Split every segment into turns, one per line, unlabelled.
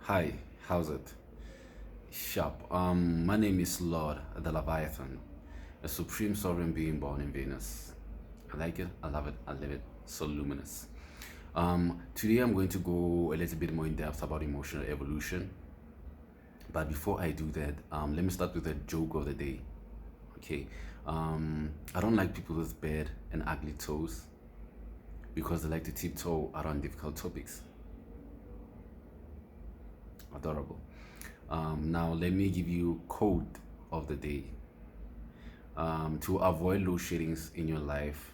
Hi, how's it? Sharp. My name is Lord the Leviathan, a supreme sovereign being born in Venus. I like it, I love it, I live it. So luminous. Today I'm going to go a little bit more in depth about emotional evolution. But before I do that, let me start with the joke of the day. Okay. I don't like people with bad and ugly toes because they like to tiptoe around difficult topics. Adorable. Now let me give you code of the day. To avoid low sheddings in your life,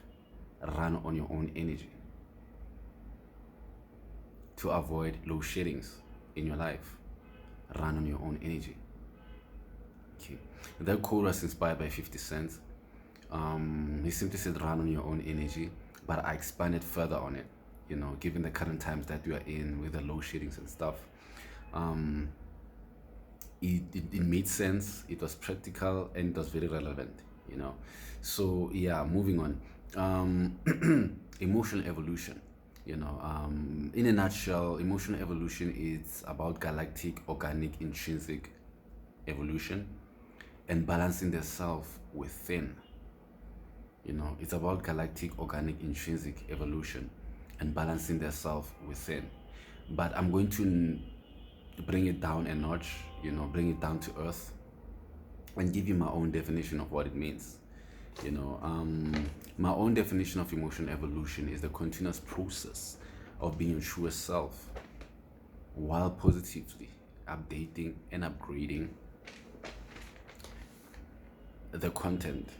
run on your own energy. To avoid low sheddings in your life, run on your own energy. Okay. That code was inspired by 50 Cent. He simply said run on your own energy, but I expanded further on it, given the current times that we are in with the low sheddings and stuff. Um, it made sense, it was practical, and it was very relevant. So yeah, moving on. Emotional evolution. In a nutshell, emotional evolution is about galactic, organic, intrinsic evolution and balancing the self within. It's about galactic, organic, intrinsic evolution and balancing the self within. But I'm going to bring it down a notch, bring it down to earth and give you my own definition of what it means. My own definition of emotional evolution is the continuous process of being your truest self while positively updating and upgrading the content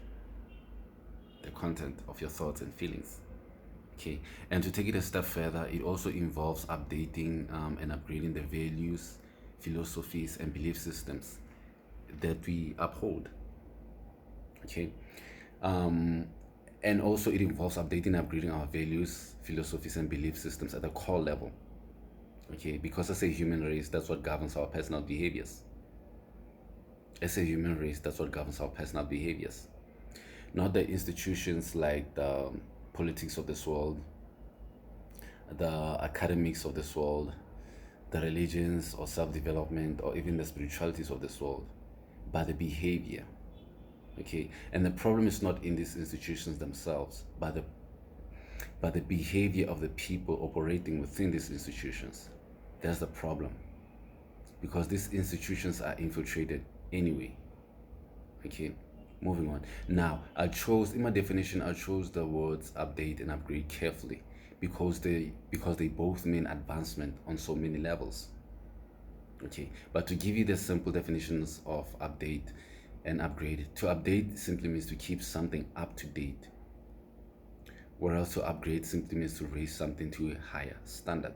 of your thoughts and feelings. Okay, and to take it a step further, it also involves updating and upgrading the values, philosophies, and belief systems that we uphold. Okay, and also it involves updating and upgrading our values, philosophies, and belief systems at the core level. Okay, because as a human race, that's what governs our personal behaviors. As a human race, that's what governs our personal behaviors. Not the institutions like the politics of this world, the academics of this world, the religions or self-development, or even the spiritualities of this world, but the behavior. Okay, and the problem is not in these institutions themselves, but the behavior of the people operating within these institutions. That's the problem, because these institutions are infiltrated anyway. Okay, moving on. Now, in my definition, I chose the words update and upgrade carefully because they both mean advancement on so many levels. Okay, but to give you the simple definitions of update and upgrade, to update simply means to keep something up to date, whereas to upgrade simply means to raise something to a higher standard.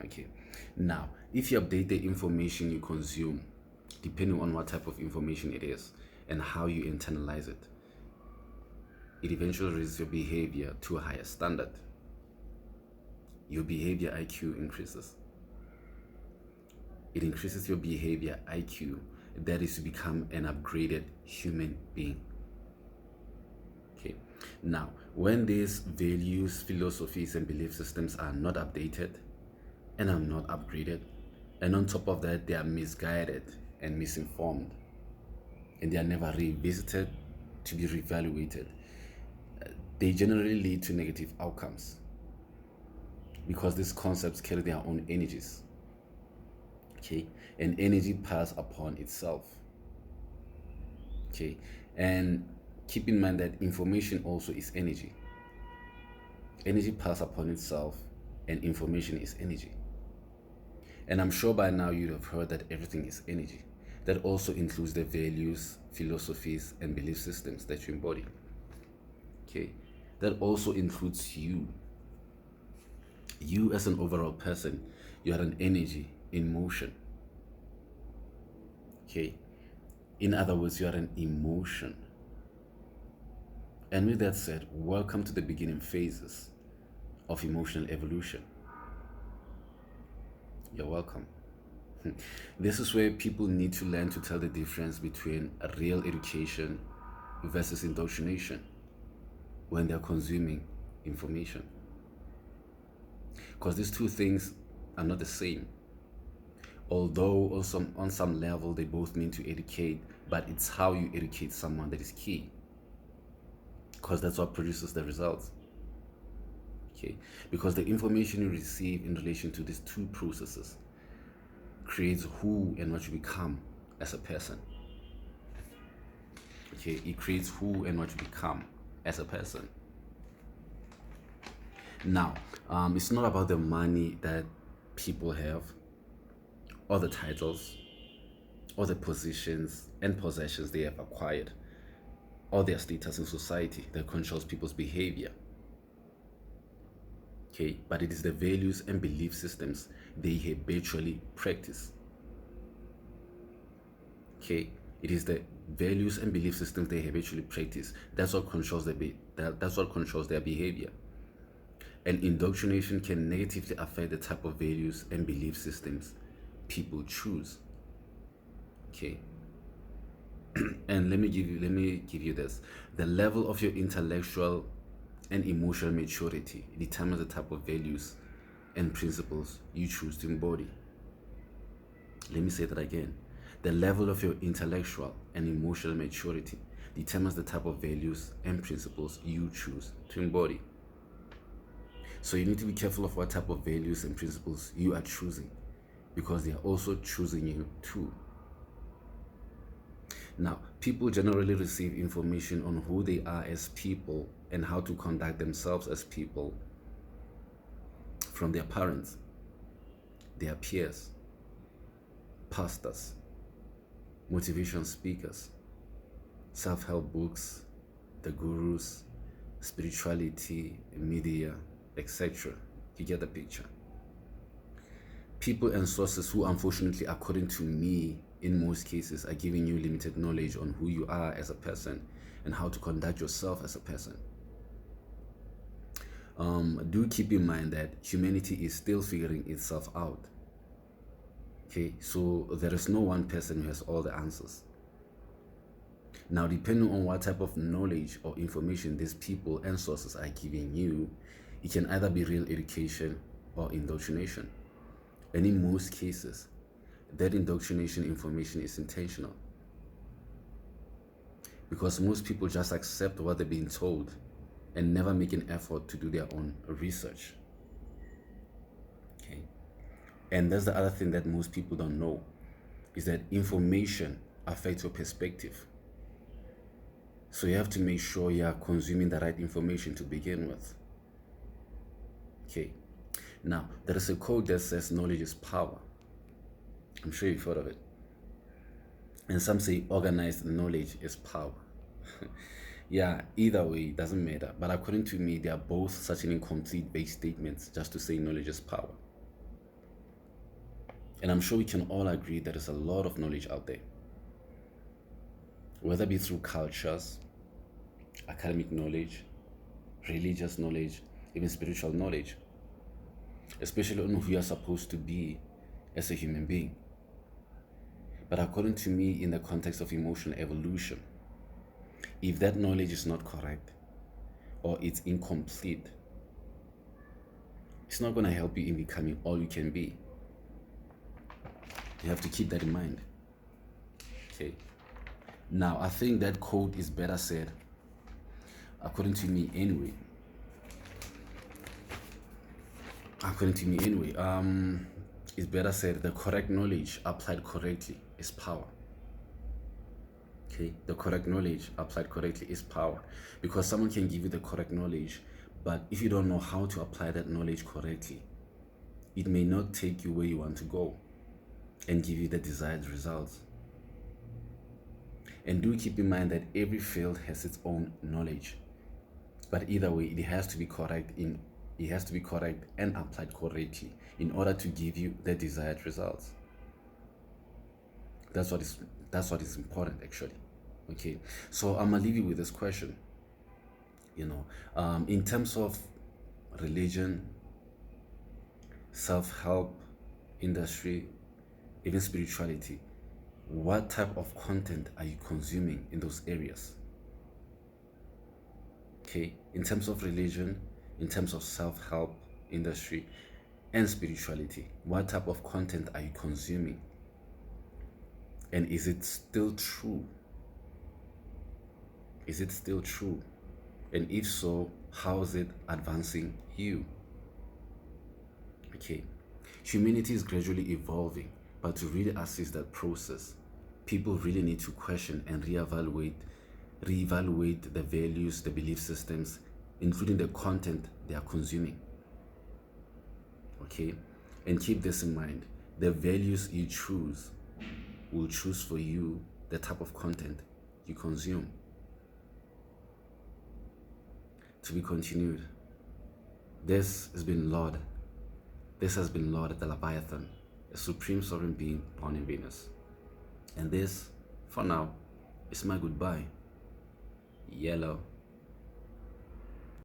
Okay, now if you update the information you consume, depending on what type of information it is and how you internalize it, it eventually raises your behavior to a higher standard. Your behavior IQ increases. It increases your behavior IQ, that is to become an upgraded human being. Okay, now when these values, philosophies, and belief systems are not updated and are not upgraded, and on top of that, they are misguided and misinformed, and they are never revisited to be reevaluated, they generally lead to negative outcomes because these concepts carry their own energies. Okay, and energy pass upon itself. Okay, and keep in mind that information also is energy. Energy pass upon itself, and information is energy. And I'm sure by now you'd have heard that everything is energy. That also includes the values, philosophies, and belief systems that you embody. Okay, that also includes you. You as an overall person, you are an energy in motion. Okay, in other words, you are an emotion. And with that said, welcome to the beginning phases of emotional evolution. You're welcome. This is where people need to learn to tell the difference between a real education versus indoctrination when they're consuming information. Because these two things are not the same. Although also on some level they both mean to educate, but it's how you educate someone that is key, because that's what produces the results. Okay, because the information you receive in relation to these two processes creates who and what you become as a person. Okay, it creates who and what you become as a person. Now, it's not about the money that people have, or the titles, or the positions and possessions they have acquired, or their status in society that controls people's behavior. Okay, but it is the values and belief systems they habitually practice. Okay, it is the values and belief systems they habitually practice. That's what controls that's what controls their behavior. And indoctrination can negatively affect the type of values and belief systems people choose. Okay. And let me give you this. The level of your intellectual and emotional maturity determines the type of values and principles you choose to embody. Let me say that again. The level of your intellectual and emotional maturity determines the type of values and principles you choose to embody. So you need to be careful of what type of values and principles you are choosing, because they are also choosing you too. Now, people generally receive information on who they are as people and how to conduct themselves as people from their parents, their peers, pastors, motivation speakers, self-help books, the gurus, spirituality, media, etc. You get the picture. People and sources who, unfortunately, according to me, in most cases, are giving you limited knowledge on who you are as a person and how to conduct yourself as a person. Do keep in mind that humanity is still figuring itself out. Okay, so there is no one person who has all the answers. Now, depending on what type of knowledge or information these people and sources are giving you, it can either be real education or indoctrination. And in most cases, that indoctrination information is intentional, because most people just accept what they're being told and never make an effort to do their own research. Okay, and that's the other thing that most people don't know, is that information affects your perspective. So you have to make sure you are consuming the right information to begin with. Okay, now there is a quote that says knowledge is power. I'm sure you've heard of it. And some say organized knowledge is power. Yeah, either way, it doesn't matter. But according to me, they are both such an incomplete base statements just to say knowledge is power. And I'm sure we can all agree there is a lot of knowledge out there, whether it be through cultures, academic knowledge, religious knowledge, even spiritual knowledge, especially on who you are supposed to be as a human being. But according to me, in the context of emotional evolution, if that knowledge is not correct or it's incomplete, it's not going to help you in becoming all you can be. You have to keep that in mind. Okay. Now, I think that quote is better said, according to me anyway. It's better said, the correct knowledge applied correctly is power. Okay, the correct knowledge applied correctly is power, because someone can give you the correct knowledge, but if you don't know how to apply that knowledge correctly, it may not take you where you want to go and give you the desired results. And do keep in mind that every field has its own knowledge, but either way, it has to be correct and applied correctly in order to give you the desired results. That's what is important, actually. Okay, so I'm gonna leave you with this question. In terms of religion, self-help industry, even spirituality, what type of content are you consuming in those areas? Okay, in terms of religion, in terms of self-help industry, and spirituality. What type of content are you consuming? And is it still true? Is it still true? And if so, how is it advancing you? Okay. Humanity is gradually evolving, but to really assist that process, people really need to question and reevaluate the values, the belief systems, including the content they are consuming. Okay? And keep this in mind. The values you choose will choose for you the type of content you consume. To be continued. This has been Lord the Leviathan, a supreme sovereign being born in Venus. And this, for now, is my goodbye. Yellow.